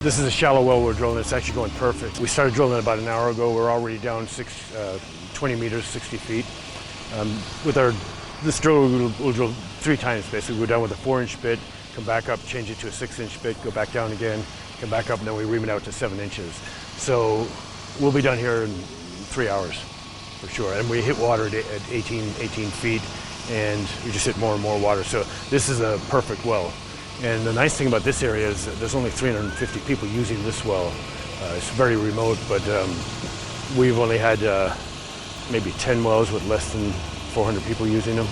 This is a shallow well we're drilling. It's actually going perfect. We started drilling about an hour ago. We're already down 20 meters, 60 feet. This drill, we'll drill 3 times basically. We'll go down with a 4-inch bit, come back up, change it to a 6-inch bit, go back down again, come back up, and then we ream it out to 7 inches. So we'll be done here in 3 hours for sure. And we hit water at 18 feet, and we just hit more and more water. So this is a perfect well. And the nice thing about this area is that there's only 350 people using this well. It's very remote, but we've only had maybe 10 wells with less than 400 people using them.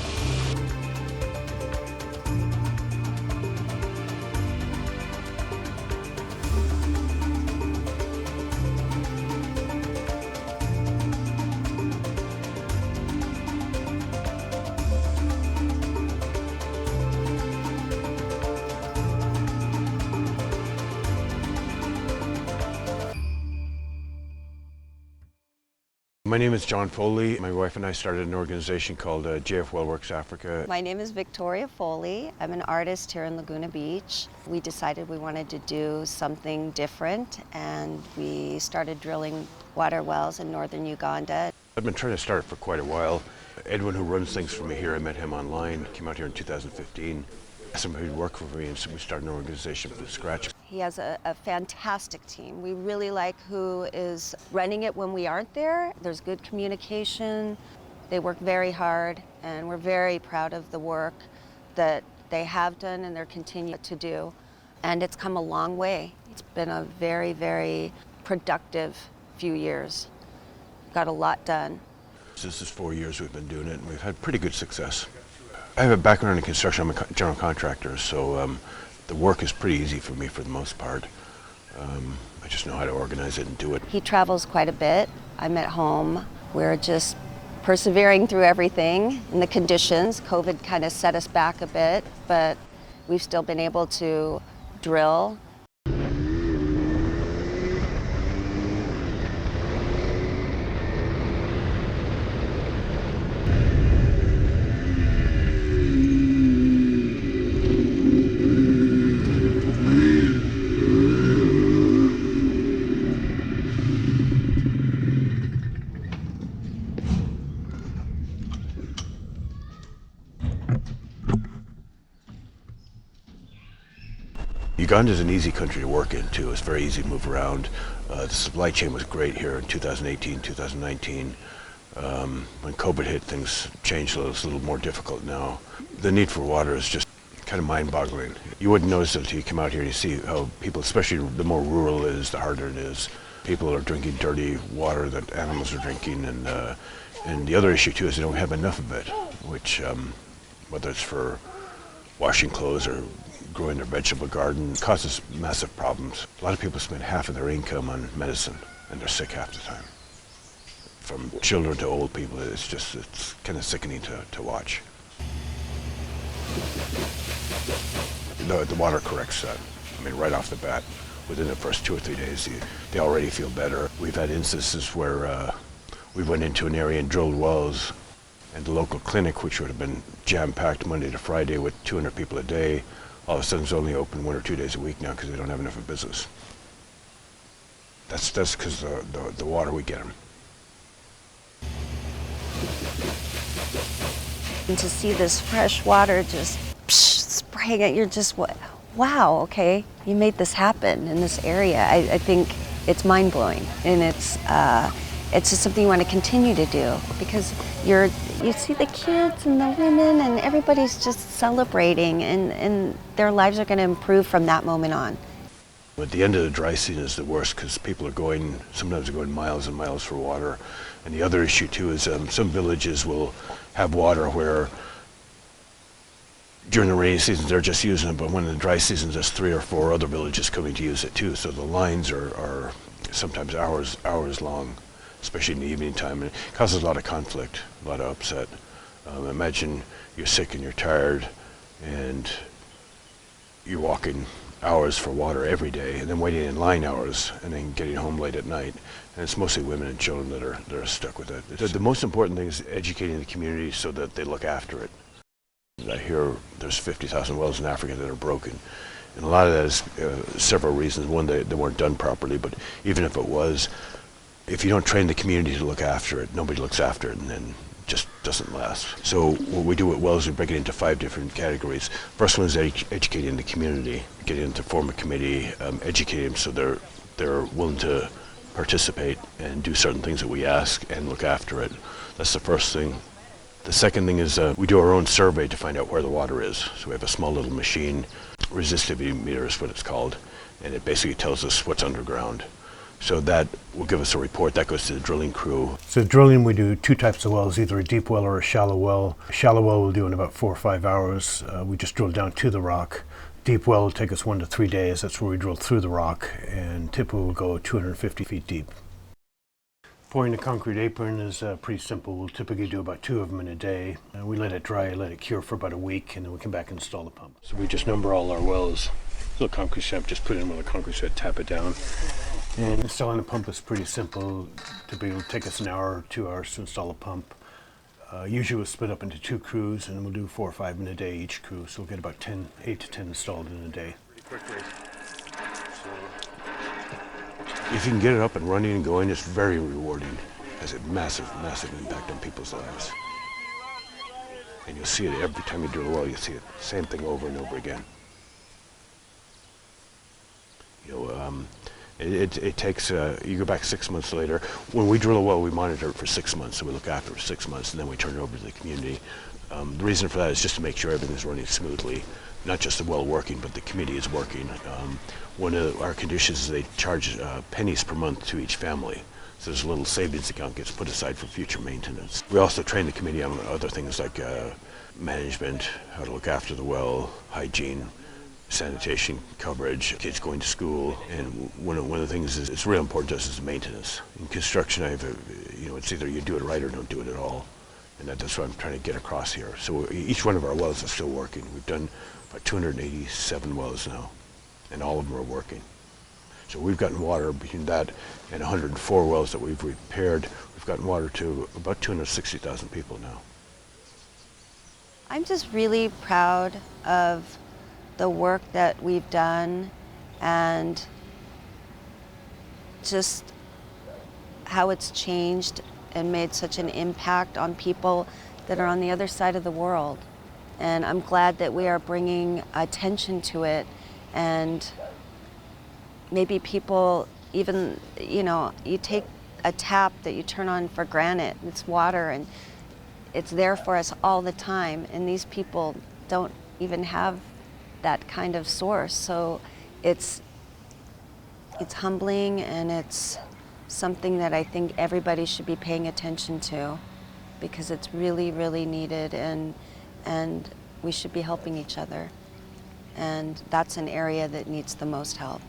My name is John Foley. My wife and I started an organization called JF Wellworks Africa. My name is Victoria Foley. I'm an artist here in Laguna Beach. We decided we wanted to do something different, and we started drilling water wells in northern Uganda. I've been trying to start it for quite a while. Edwin, who runs things for me here, I met him online, came out here in 2015. Somebody who'd work for me, and so we started an organization from scratch. He has a fantastic team. We really like who is running it when we aren't there. There's good communication. They work very hard, and we're very proud of the work that they have done and they're continuing to do. And it's come a long way. It's been a very, very productive few years. Got a lot done. This is 4 years we've been doing it, and we've had pretty good success. I have a background in construction. I'm a general contractor, so the work is pretty easy for me for the most part. I just know how to organize it and do it. He travels quite a bit. I'm at home. We're just persevering through everything and the conditions. COVID kind of set us back a bit, but we've still been able to drill. Uganda is an easy country to work in too. It's very easy to move around. The supply chain was great here in 2018, 2019. When COVID hit, things changed a little. It's a little more difficult now. The need for water is just kind of mind-boggling. You wouldn't notice it until you come out here and you see how people, especially the more rural it is, the harder it is. People are drinking dirty water that animals are drinking, and the other issue too is they don't have enough of it, which whether it's for washing clothes or growing their vegetable garden, causes massive problems. A lot of people spend half of their income on medicine, and they're sick half the time. From children to old people, it's kind of sickening to watch. The water corrects that. I mean, right off the bat, within the first 2 or 3 days, they already feel better. We've had instances where we went into an area and drilled wells, and the local clinic, which would have been jam-packed Monday to Friday with 200 people a day, all of a sudden it's only open 1 or 2 days a week now because they don't have enough of business. That's because the water we get them. And to see this fresh water just spraying at, you're just, wow, okay, you made this happen in this area. I think it's mind-blowing, and it's just something you want to continue to do, because you see the kids and the women and everybody's just celebrating, and their lives are going to improve from that moment on. At the end of the dry season is the worst because people are sometimes going miles and miles for water. And the other issue too is some villages will have water where during the rainy seasons they're just using it, but when in the dry seasons there's 3 or 4 other villages coming to use it too. So the lines are sometimes hours long, especially in the evening time, and it causes a lot of conflict, a lot of upset. Imagine you're sick and you're tired, and you're walking hours for water every day, and then waiting in line hours, and then getting home late at night. And it's mostly women and children that are stuck with it. The most important thing is educating the community so that they look after it. I hear there's 50,000 wells in Africa that are broken, And a lot of that is several reasons. One, they weren't done properly, but even if it was, if you don't train the community to look after it, nobody looks after it, and then it just doesn't last. So what we do at wells, we break it into 5 different categories. First one is educating the community, getting them to form a committee, educate them so they're willing to participate and do certain things that we ask and look after it. That's the first thing. The second thing is we do our own survey to find out where the water is. So we have a small little machine, resistivity meter is what it's called, and it basically tells us what's underground. So that will give us a report. That goes to the drilling crew. So drilling, we do 2 types of wells, either a deep well or a shallow well. A shallow well we'll do in about 4 or 5 hours. We just drill down to the rock. Deep well will take us 1 to 3 days. That's where we drill through the rock, and typically we'll go 250 feet deep. Pouring the concrete apron is pretty simple. We'll typically do about 2 of them in a day. We let it dry, let it cure for about a week, and then we come back and install the pump. So we just number all our wells. Little concrete set, just put it in with a concrete set, tap it down. And installing a pump is pretty simple. Typically it'll take us an hour or 2 hours to install a pump. Usually we'll split up into 2 crews, and we'll do 4 or 5 in a day each crew. So we'll get about 8 to 10 installed in a day. Pretty quickly. If you can get it up and running and going, it's very rewarding. It has a massive, massive impact on people's lives. And you'll see it every time you drill a well. You see it, same thing over and over again. You know, it takes, you go back 6 months later. When we drill a well, we monitor it for 6 months. So we look after it for 6 months, and then we turn it over to the community. The reason for that is just to make sure everything's running smoothly. Not just the well working, but the committee is working. One of our conditions is they charge pennies per month to each family. So there's a little savings account gets put aside for future maintenance. We also train the committee on other things like management, how to look after the well, hygiene, sanitation coverage, kids going to school, and one of the things is it's really important to us is maintenance. In construction, it's either you do it right or don't do it at all, and that's what I'm trying to get across here. So each one of our wells is still working. We've done about 287 wells now, and all of them are working. So we've gotten water between that and 104 wells that we've repaired. We've gotten water to about 260,000 people now. I'm just really proud of the work that we've done and just how it's changed and made such an impact on people that are on the other side of the world. And I'm glad that we are bringing attention to it, and maybe people even, you take a tap that you turn on for granted, it's water, and it's there for us all the time, and these people don't even have that kind of source. So it's humbling, and it's something that I think everybody should be paying attention to, because it's really, really needed, and we should be helping each other. And that's an area that needs the most help.